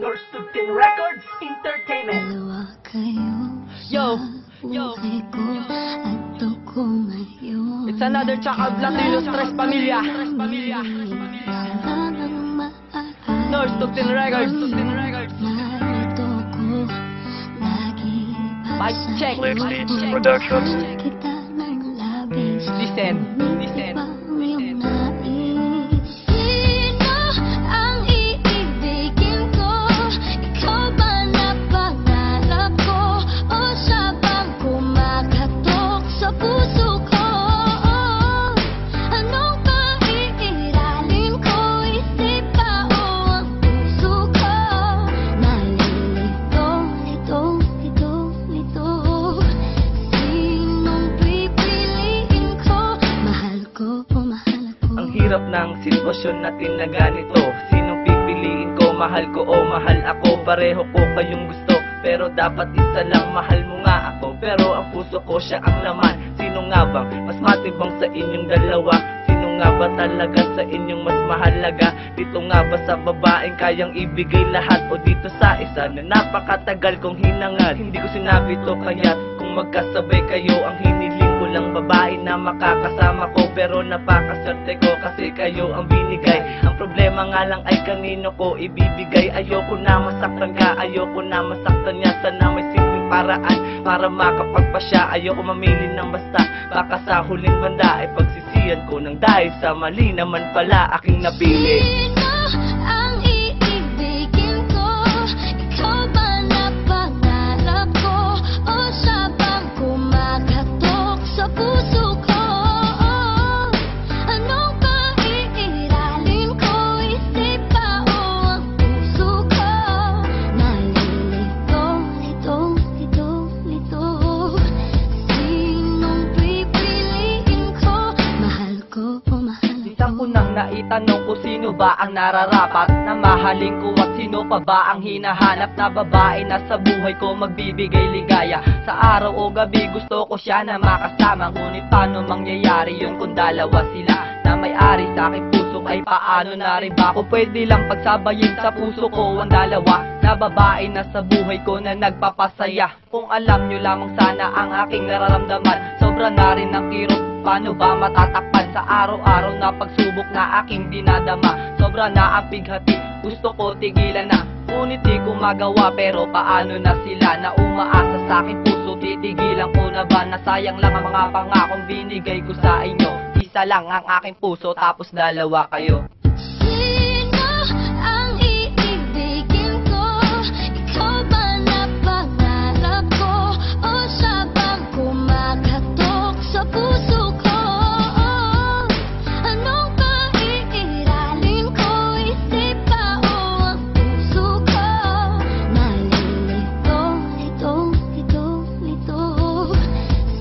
North 15 Records Entertainment. Dalawa kayo Yo, sa yo, buhay ko at ako ngayon. It's another Chaka Latino Stress Pamilya. Wala nang maaari. North 15 Records. Narito ko lagi Mic check. Production. Kita ng labis. Listen. Iyong nais. Sino ang iibigin ko? Ikaw ba na pangarap ko? O siya bang kumakatok sa puso ko? Anong paiiralin ko? Isip ba o ang puso ko? Nalilito, lito. Sinong pipiliin ko? Mahal ko o mahal ako? Ang hirap ng sitwasyon natin na ganito. Sinong pipiliin ko? Mahal ko o mahal ako? Pareho ko kayong gusto, pero dapat isa lang. Mahal mo nga ako, pero ang puso ko siya ang laman. Sino nga bang mas matibang sa inyong dalawa? Sino nga ba talaga sa inyong mas mahalaga? Dito nga ba sa babaeng kayang ibigay lahat? O dito sa isa na napakatagal kong hinangal? Hindi ko sinabi to kaya kung magkasabay kayo, ang hiniling ko lang babae na makakasama ko. Pero napakaswerte ko kasi kayo ang binigay. Ang problema nga lang ay kanino ko ibibigay. Ayoko na masaktan ka, ayoko na masaktan niya. Sana may simpleng paraan para makapagpasya. Ayoko mamili ng basta, baka sa huling banda ay pagsisiyan ko nang dahil sa mali naman pala aking napili. Sino ang iibigin ko? Ikaw ba na pangarap ko? O siya bang kumakatok sa puso ko? Anong paiiralin ko? Isip ba o ang puso ko? Nalilito. Sinong pipiliin ko? Mahal ko o mahal Isa ko nang naitanong ko sino ba ang nararapat na mahalin ko at sino pa ba ang hinahanap na babae na sa buhay ko magbibigay ligaya. Sa araw o gabi gusto ko siya na makasama, ngunit paano mangyayari yun kung dalawa sila na may-ari sa aking puso? Ay paano na rin ba ako pwede lang pagsabayin sa puso ko ang dalawa na babae na sa buhay ko na nagpapasaya? Kung alam nyo lamang sana ang aking nararamdaman, sobra na rin ang kirot. Paano ba matatakpan sa araw-araw na pagsubok na aking dinadama? Sobra na ang bighati, gusto ko tigilan na, ngunit di ko magawa. Pero paano na sila na umaasa sa aking puso? Titigilan ko na ba? Nasayang lang ang mga pangakong binigay ko sa inyo. Isa lang ang aking puso tapos dalawa kayo. Sino ang iibigin ko? Ikaw ba na pangarap ko? O siya bang kumakatok sa puso ko? Anong paiiralin ko? Isip ba o ang puso ko? Nalilito.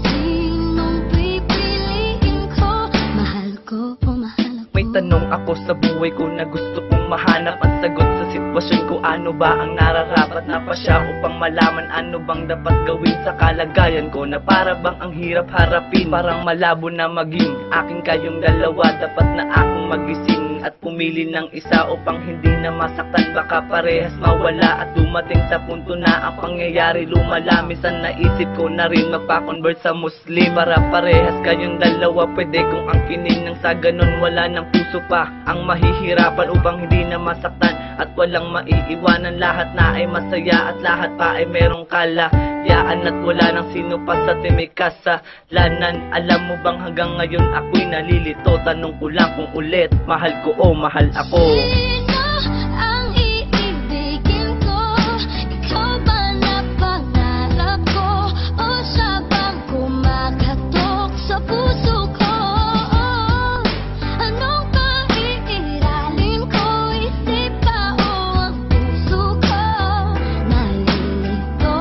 Sinong pipiliin ko? Mahal ko o mahal ako? May tanong ako sa buhay ko na gusto kong mahanap ang sagot sa sitwasyon ko. Ano ba ang nararapat na pa siya upang malaman ano bang dapat gawin sa kalagayan ko na para bang ang hirap harapin? Parang malabo na maging aking kayong dalawa. Dapat na akong magising at pumili ng isa upang hindi na masaktan. Baka parehas mawala at dumating sa punto na ang pangyayari lumala. Minsan naisip ko na rin magpa-convert sa Muslim para parehas kayong dalawa. Pwede kong angkinin nang sa ganun wala ng puso pa ang mahihirapan upang hindi na masaktan at walang maiiwanan. Lahat na ay masaya at lahat pa ay merong kalayaan at wala nang sino pa sa timikasalan. Alam mo bang hanggang ngayon ako'y nalilito? Tanong ko lang kung ulit, mahal ko o mahal ako? Sino ang iibigin ko? Ikaw ba na pangarap ko? O siya bang kumakatok sa puso ko? Anong paiiralin ko? Isip ba o ang puso ko? Nalilito.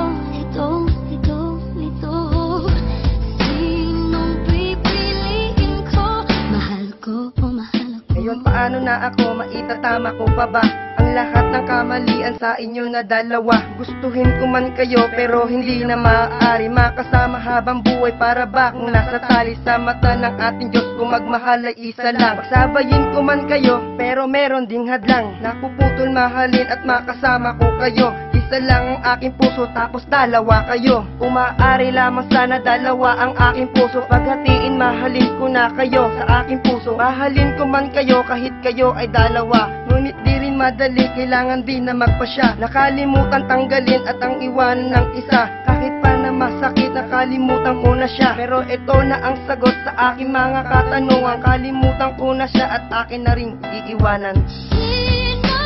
Sinong pipiliin ko? Mahal ko o mahal ako? Ngayon paano na ako maitatama ko pa ba ang lahat ng kamalian sa inyo na dalawa. Gustuhin ko man kayo pero hindi na maaari makasama habang buhay. Para ba kung nasa tali sa mata ng ating Diyos, kung magmahal ay isa lang. Pagsabayin ko man kayo pero meron ding hadlang. Napuputol mahalin at makasama ko kayo. Isa lang ang aking puso tapos dalawa kayo. Kung maaari lamang sana dalawa ang aking puso. Paghatiin mahalin ko na kayo sa aking puso. Mahalin ko man kayo kahit kayo ay dalawa. Ngunit di rin madali, kailangan din na magpasya. Nakalimutan tanggalin at ang iwanan ng isa. Kahit pa na masakit, nakalimutan ko na siya. Pero ito na ang sagot sa aking mga katanungan. Kalimutan ko na siya at akin na rin iiwanan. Sino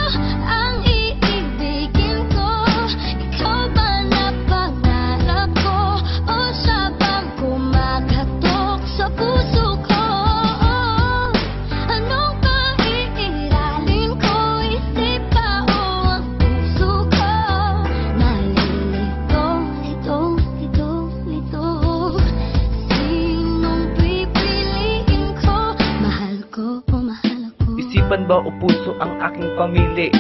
ang iibigin ko? Ikaw ba na pangarap ko? O siya bang kumakatok sa puso ko? Anong paiiralin ko? Isip ba o ang puso ko? Nalilito, lito. Sinong pipiliin ko? Mahal ko o mahal ako? Isipan ba o puso ang aking pamili?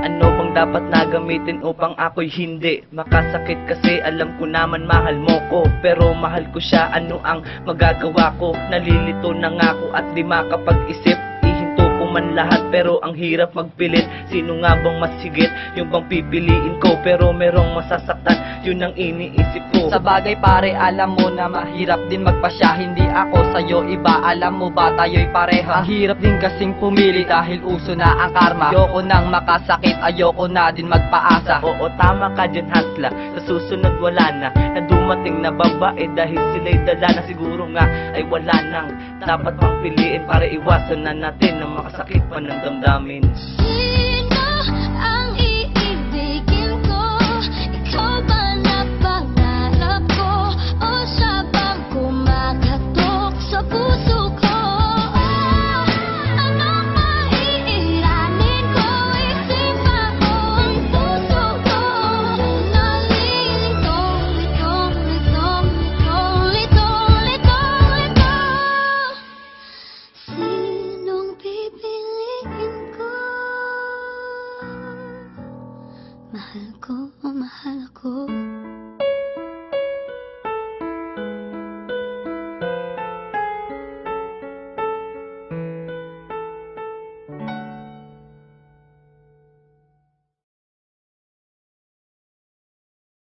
Ano bang dapat na gamitin upang ako'y hindi makasakit? Kasi alam ko naman mahal mo ko, pero mahal ko siya, ano ang magagawa ko? Nalilito na nga ako at di makapag-isip. Ihinto ko man lahat pero ang hirap magpilit. Sino nga bang mas higit? Yung bang pipiliin ko pero merong masasaktan, yun ang iniisip ko. Sa bagay pare, alam mo na mahirap din magpasya. Hindi ako sa'yo iba, alam mo ba tayo'y pareha. Ang hirap din kasing pumili dahil uso na ang karma. Ayoko nang makasakit, ayoko na din magpaasa. Oo, tama ka dyan, Hasla. Sa susunod wala na dumating na babae dahil sila'y dala na. Siguro nga ay wala nang dapat pang piliin para iwasan na natin na makasakit pa ng damdamin. Sino ang iibigin ko? Ikaw ba na pangarap ko? O siya bang kumakatok sa puso ko? Anong paiiralin ko? Isip ba o ang puso ko? Nalilito. Sinong pipiliin ko? Mahal ko o mahal ako?